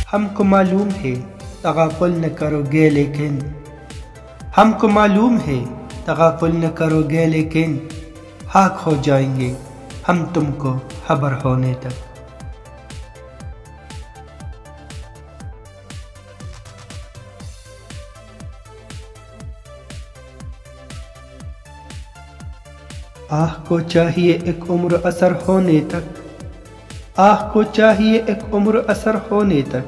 ہم کو معلوم ہے تغافل نہ کرو گے لیکن ہم کو معلوم ہے تغافل نہ کرو گے لیکن خاک ہو جائیں گے ہم تم کو خبر ہونے تک۔ آہ کو چاہیے ایک عمر اثر ہونے تک، آہ کو چاہیے ایک عمر اثر ہونے تک،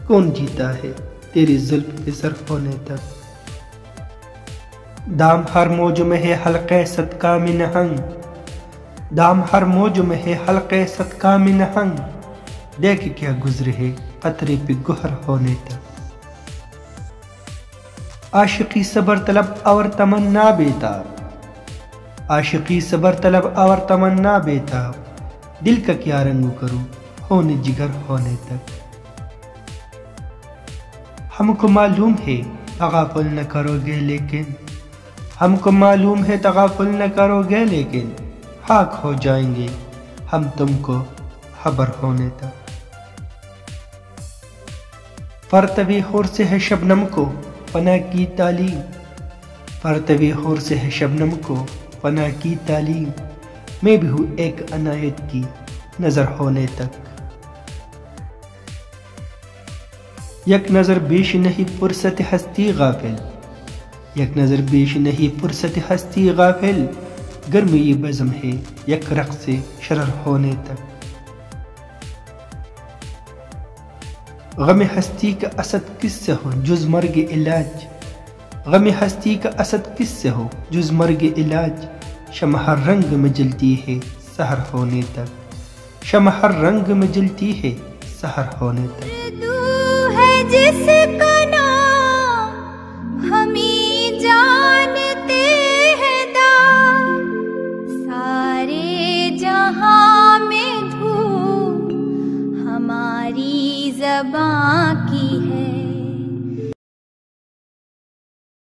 کون جیتا ہے تیری زلف کے سر ہونے تک۔ دام ہر موج میں ہے حلقے صدقہ میں نہنگ، دام ہر موج میں ہے حلقے صدقہ میں نہنگ، دیکھ کیا گزرے ہے قطرے پہ گہر ہونے تک۔ عاشقی صبر طلب اور تمنا بیتاب، عاشقی صبر طلب اور تمنا بیتاب، دل کا کیا رنگ کروں ہونے جگر ہونے تک۔ ہم کو معلوم ہے تغافل نہ کرو گے لیکن ہم کو معلوم ہے تغافل نہ کرو گے لیکن خاک ہو جائیں گے ہم تم کو خبر ہونے تک۔ پرتوی حور سے ہے شبنم کو پناہ کی تعلیم، پرتوی حور سے ہے شبنم کو پناہ کی تعلیم، میں بھی ہوں ایک عنایت کی نظر ہونے تک۔ یک نظر بیش نہیں فرصت ہستی غافل، یک نظر بیش نہیں فرصت ہستی غافل، گرمی یہ بزم ہے یک رقص شرر ہونے تک۔ غم ہستی کا اسد کس سے ہو جز مرگ علاج، غم ہستی کا اسد کس سے ہو جز مرگ علاج، شمع ہر رنگ میں جلتی ہے سحر ہونے تک، شمع ہر رنگ میں جلتی ہے سحر ہونے تک۔ جس کا نام ہم ہی جانتے ہیں دار، سارے جہاں میں دھوم ہماری زباں